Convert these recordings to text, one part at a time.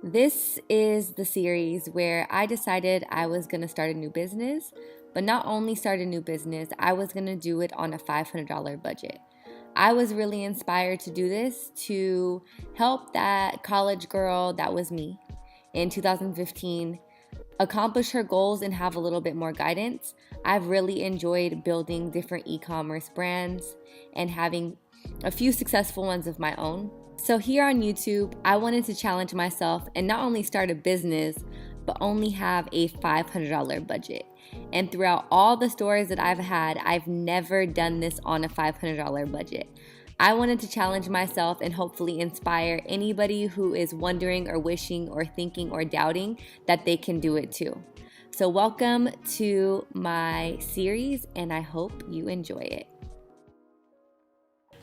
This is the series where I decided I was going to start a new business, but not only start a new business, I was going to do it on a $500 budget. I was really inspired to do this to help that college girl that was me in 2015 accomplish her goals and have a little bit more guidance. I've really enjoyed building different e-commerce brands and having a few successful ones of my own. So here on YouTube, I wanted to challenge myself and not only start a business, but only have a $500 budget. And throughout all the stores that I've had, I've never done this on a $500 budget. I wanted to challenge myself and hopefully inspire anybody who is wondering or wishing or thinking or doubting that they can do it too. So welcome to my series, and I hope you enjoy it.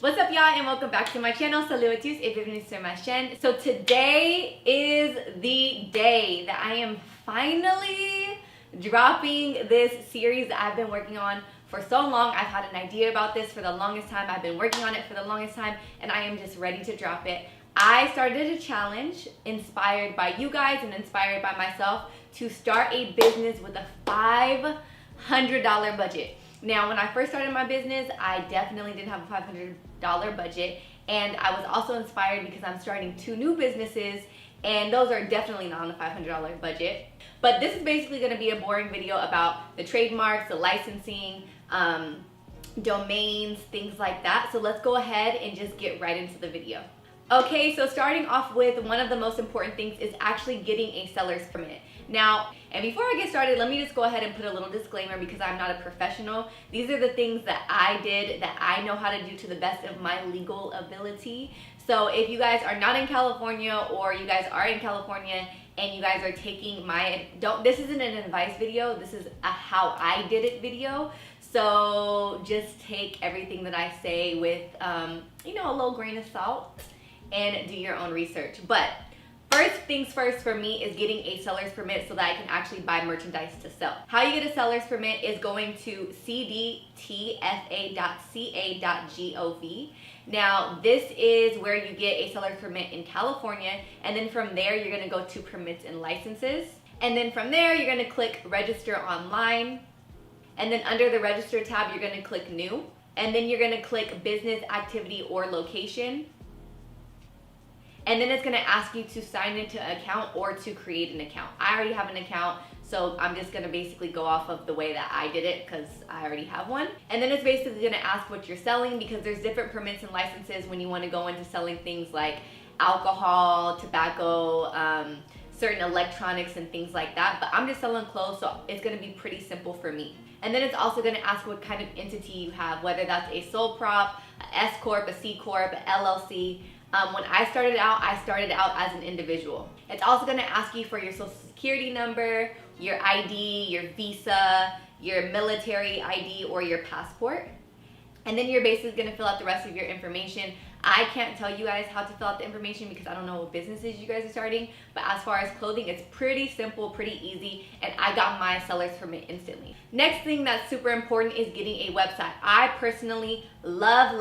What's up, y'all, and welcome back to my channel. Salut à tous et bienvenue sur ma chaîne. So today is the day that I am finally dropping this series that I've been working on for so long. I've had an idea about this for the longest time. I've been working on it for the longest time, and I am just ready to drop it. I started a challenge inspired by you guys and inspired by myself to start a business with a $500 budget. Now, when I first started my business, I definitely didn't have a $500 budget, and I was also inspired because I'm starting 2 new businesses, and those are definitely not on a $500 budget. But this is basically going to be a boring video about the trademarks, the licensing, domains, things like that. So let's go ahead and just get right into the video. Okay, so starting off with one of the most important things is actually getting a seller's permit. Now, and before I get started, let me just go ahead and put a little disclaimer because I'm not a professional. These are the things that I did that I know how to do to the best of my legal ability. So if you guys are not in California, or you guys are in California and you guys are taking this isn't an advice video, this is a how I did it video. So just take everything that I say with, a little grain of salt and do your own research. But first things first for me is getting a seller's permit so that I can actually buy merchandise to sell. How you get a seller's permit is going to cdtfa.ca.gov. Now, this is where you get a seller's permit in California, and then from there you're gonna go to permits and licenses. And then from there you're gonna click register online. And then under the register tab, you're gonna click new. And then you're gonna click business activity or location. And then it's gonna ask you to sign into an account or to create an account. I already have an account, so I'm just gonna basically go off of the way that I did it because I already have one. And then it's basically gonna ask what you're selling, because there's different permits and licenses when you wanna go into selling things like alcohol, tobacco, certain electronics and things like that. But I'm just selling clothes, so it's gonna be pretty simple for me. And then it's also gonna ask what kind of entity you have, whether that's a sole prop, a S Corp, a C Corp, a LLC. When I started out as an individual. It's also gonna ask you for your social security number, your ID, your visa, your military ID, or your passport. And then you're basically gonna fill out the rest of your information. I can't tell you guys how to fill out the information because I don't know what businesses you guys are starting, but as far as clothing, it's pretty simple, pretty easy, and I got my seller's permit instantly. Next thing that's super important is getting a website. I personally love,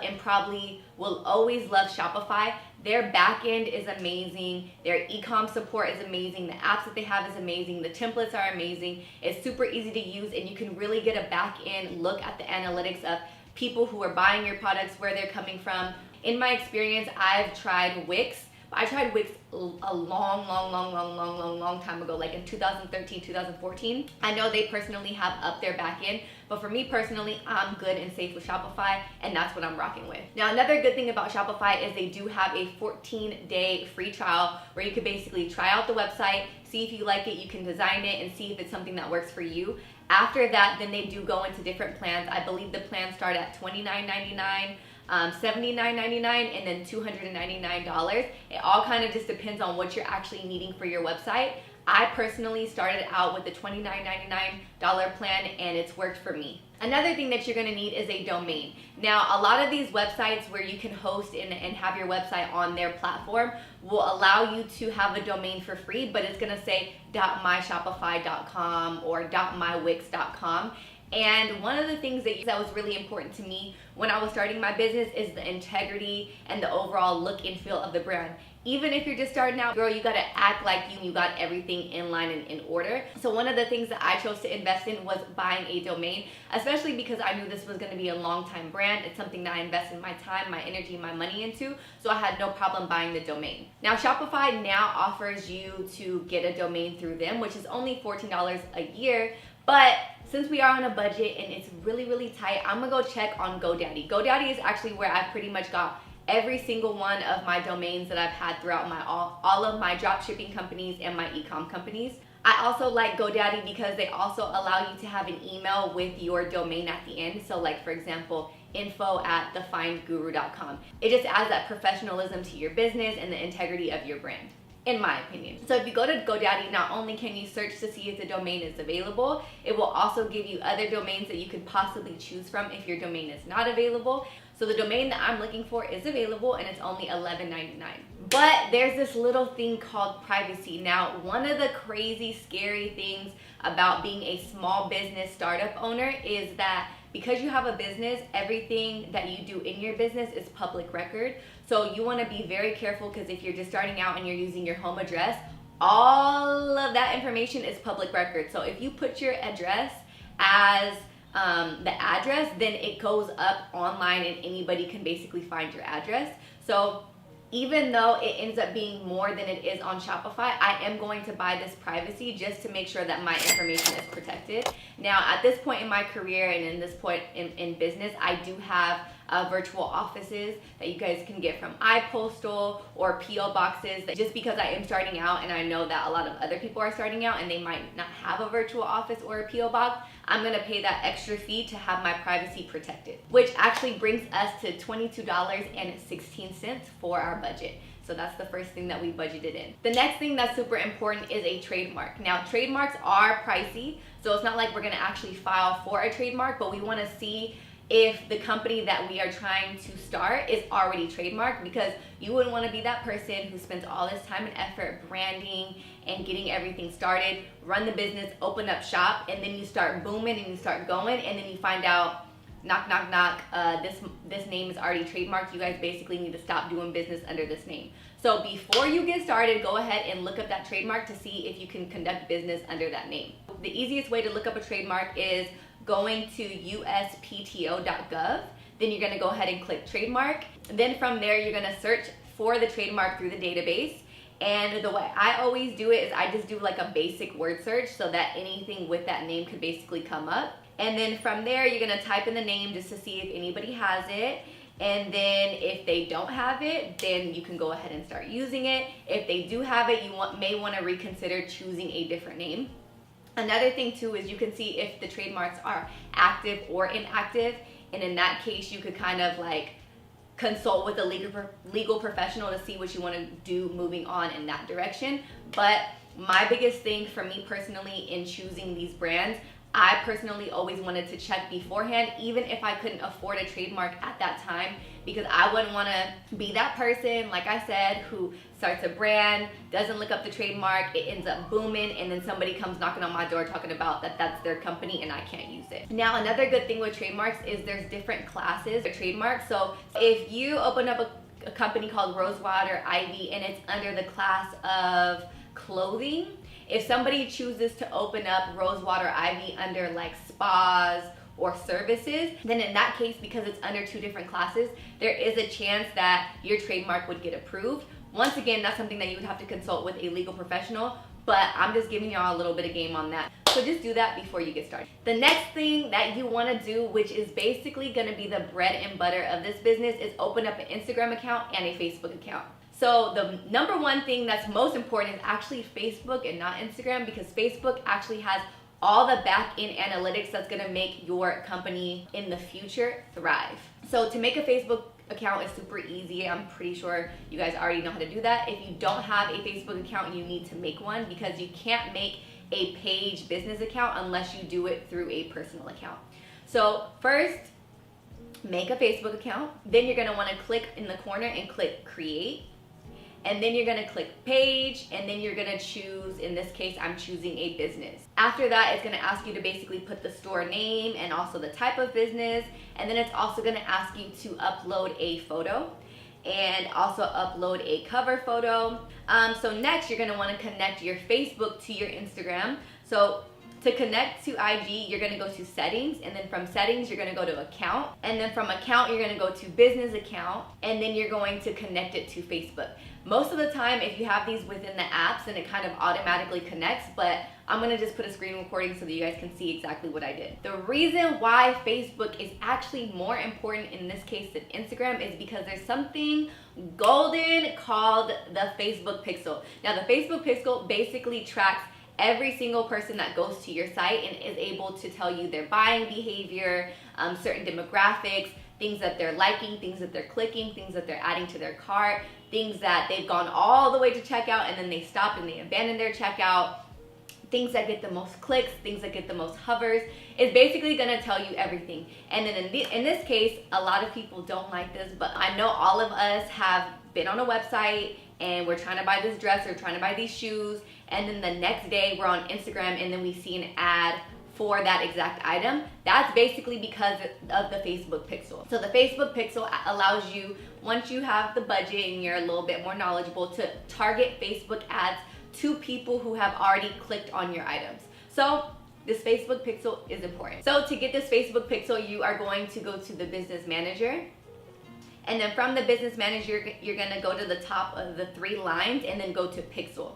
and probably will always love Shopify. Their back end is amazing. Their e-com support is amazing. The apps that they have is amazing. The templates are amazing. It's super easy to use, and you can really get a back end look at the analytics of people who are buying your products, where they're coming from. In my experience, I've tried Wix. I tried Wix a long time ago, like in 2013, 2014. I know they personally have up their back end, but for me personally, I'm good and safe with Shopify, and that's what I'm rocking with. Now, another good thing about Shopify is they do have a 14-day free trial where you could basically try out the website, see if you like it, you can design it, and see if it's something that works for you. After that, then they do go into different plans. I believe the plans start at $29.99, $79.99, and then $299. It all kind of just depends on what you're actually needing for your website. I personally started out with the $29.99 plan, and it's worked for me. Another thing that you're gonna need is a domain. Now, a lot of these websites where you can host and have your website on their platform will allow you to have a domain for free, but it's gonna say .myshopify.com or .mywix.com. And one of the things that was really important to me when I was starting my business is the integrity and the overall look and feel of the brand. Even if you're just starting out, girl, you gotta act like you got everything in line and in order. So one of the things that I chose to invest in was buying a domain, especially because I knew this was gonna be a long time brand. It's something that I invested my time, my energy, my money into, so I had no problem buying the domain. Now Shopify now offers you to get a domain through them, which is only $14 a year, but since we are on a budget and it's really, really tight, I'm gonna go check on GoDaddy. GoDaddy is actually where I pretty much got every single one of my domains that I've had throughout my all of my drop shipping companies and my e-com companies. I also like GoDaddy because they also allow you to have an email with your domain at the end. So like, for example, info@thefindguru.com. It just adds that professionalism to your business and the integrity of your brand, in my opinion. So if you go to GoDaddy, not only can you search to see if the domain is available, it will also give you other domains that you could possibly choose from if your domain is not available. So the domain that I'm looking for is available and it's only $11.99. But there's this little thing called privacy. Now, one of the crazy, scary things about being a small business startup owner is that because you have a business, everything that you do in your business is public record. So you want to be very careful, because if you're just starting out and you're using your home address, all of that information is public record. So if you put your address as the address, then it goes up online and anybody can basically find your address. So even though it ends up being more than it is on Shopify, I am going to buy this privacy just to make sure that my information is protected. Now, at this point in my career and in this point in business, I do have virtual offices that you guys can get from iPostal or PO boxes. Just because I am starting out and I know that a lot of other people are starting out and they might not have a virtual office or a PO box, I'm gonna pay that extra fee to have my privacy protected, which actually brings us to $22.16 for our budget. So that's the first thing that we budgeted in. The next thing that's super important is a trademark. Now, trademarks are pricey, so it's not like we're gonna actually file for a trademark, but we wanna see if the company that we are trying to start is already trademarked, because you wouldn't want to be that person who spends all this time and effort branding and getting everything started, run the business, open up shop, and then you start booming and you start going, and then you find out, knock, knock, knock, this name is already trademarked. You guys basically need to stop doing business under this name. So before you get started, go ahead and look up that trademark to see if you can conduct business under that name. The easiest way to look up a trademark is going to uspto.gov. Then you're gonna go ahead and click trademark. Then from there, you're gonna search for the trademark through the database. And the way I always do it is I just do like a basic word search so that anything with that name could basically come up. And then from there, you're gonna type in the name just to see if anybody has it. And then if they don't have it, then you can go ahead and start using it. If they do have it, you may wanna reconsider choosing a different name. Another thing too is you can see if the trademarks are active or inactive, and in that case you could kind of like consult with a legal professional to see what you want to do moving on in that direction. But my biggest thing for me personally in choosing these brands, I personally always wanted to check beforehand, even if I couldn't afford a trademark at that time, because I wouldn't want to be that person, like I said, who starts a brand, doesn't look up the trademark, it ends up booming, and then somebody comes knocking on my door talking about that that's their company and I can't use it. Now, another good thing with trademarks is there's different classes of trademarks. So if you open up a company called Rosewater Ivy and it's under the class of clothing, if somebody chooses to open up Rosewater Ivy under like spas or services, then in that case, because it's under two different classes, there is a chance that your trademark would get approved. Once again, that's something that you would have to consult with a legal professional, but I'm just giving y'all a little bit of game on that. So just do that before you get started. The next thing that you want to do, which is basically going to be the bread and butter of this business, is open up an Instagram account and a Facebook account. So the number one thing that's most important is actually Facebook and not Instagram, because Facebook actually has all the back-end analytics that's gonna make your company in the future thrive. So to make a Facebook account is super easy. I'm pretty sure you guys already know how to do that. If you don't have a Facebook account, you need to make one, because you can't make a page business account unless you do it through a personal account. So first, make a Facebook account. Then you're gonna wanna click in the corner and click create. And then you're gonna click page, and then you're gonna choose, in this case, I'm choosing a business. After that, it's gonna ask you to basically put the store name and also the type of business, and then it's also gonna ask you to upload a photo. and also upload a cover photo. So next, you're gonna wanna connect your Facebook to your Instagram. So to connect to IG, you're gonna go to settings, and then from settings, you're gonna go to account, and then from account, you're gonna go to business account, and then you're going to connect it to Facebook. Most of the time, if you have these within the apps, then it kind of automatically connects, but I'm gonna just put a screen recording so that you guys can see exactly what I did. The reason why Facebook is actually more important in this case than Instagram is because there's something golden called the Facebook Pixel. Now, the Facebook Pixel basically tracks every single person that goes to your site and is able to tell you their buying behavior, certain demographics, things that they're liking, things that they're clicking, things that they're adding to their cart, things that they've gone all the way to checkout and then they stopped and they abandoned their checkout, things that get the most clicks, things that get the most hovers. It's basically gonna tell you everything. And then in this case, a lot of people don't like this, but I know all of us have been on a website and we're trying to buy this dress or trying to buy these shoes, and then the next day we're on Instagram and then we see an ad for that exact item. That's basically because of the Facebook Pixel. So the Facebook Pixel allows you, once you have the budget and you're a little bit more knowledgeable, to target Facebook ads to people who have already clicked on your items. So this Facebook Pixel is important. So to get this Facebook Pixel, you are going to go to the Business Manager. And then from the Business Manager, you're gonna go to the top of the 3 lines and then go to Pixel.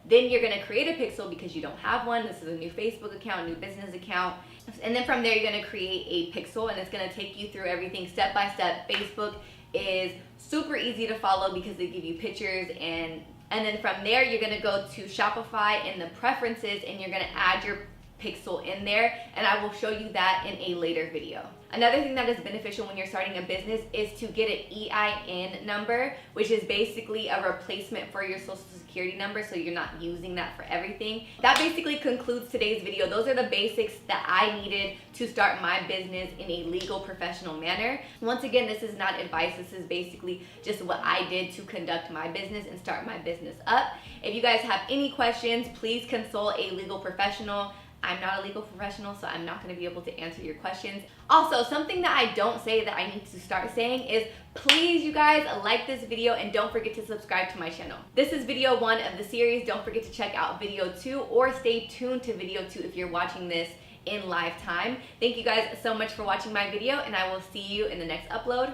Then you're gonna create a pixel because you don't have one. This is a new Facebook account, new business account. And then from there, you're gonna create a pixel and it's gonna take you through everything step by step. Facebook is super easy to follow because they give you pictures, and then from there, you're gonna go to Shopify in the preferences and you're gonna add your pixel in there, and I will show you that in a later video. Another thing that is beneficial when you're starting a business is to get an EIN number, which is basically a replacement for your social security number, so you're not using that for everything. That basically concludes today's video. Those are the basics that I needed to start my business in a legal, professional manner. Once again, this is not advice. This is basically just what I did to conduct my business and start my business up. If you guys have any questions, please consult a legal professional. I'm not a legal professional, so I'm not gonna be able to answer your questions. Also, something that I don't say that I need to start saying is, please, you guys, like this video and don't forget to subscribe to my channel. This is video 1 of the series. Don't forget to check out video 2 or stay tuned to video 2 if you're watching this in live time. Thank you guys so much for watching my video, and I will see you in the next upload.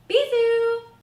Bisous!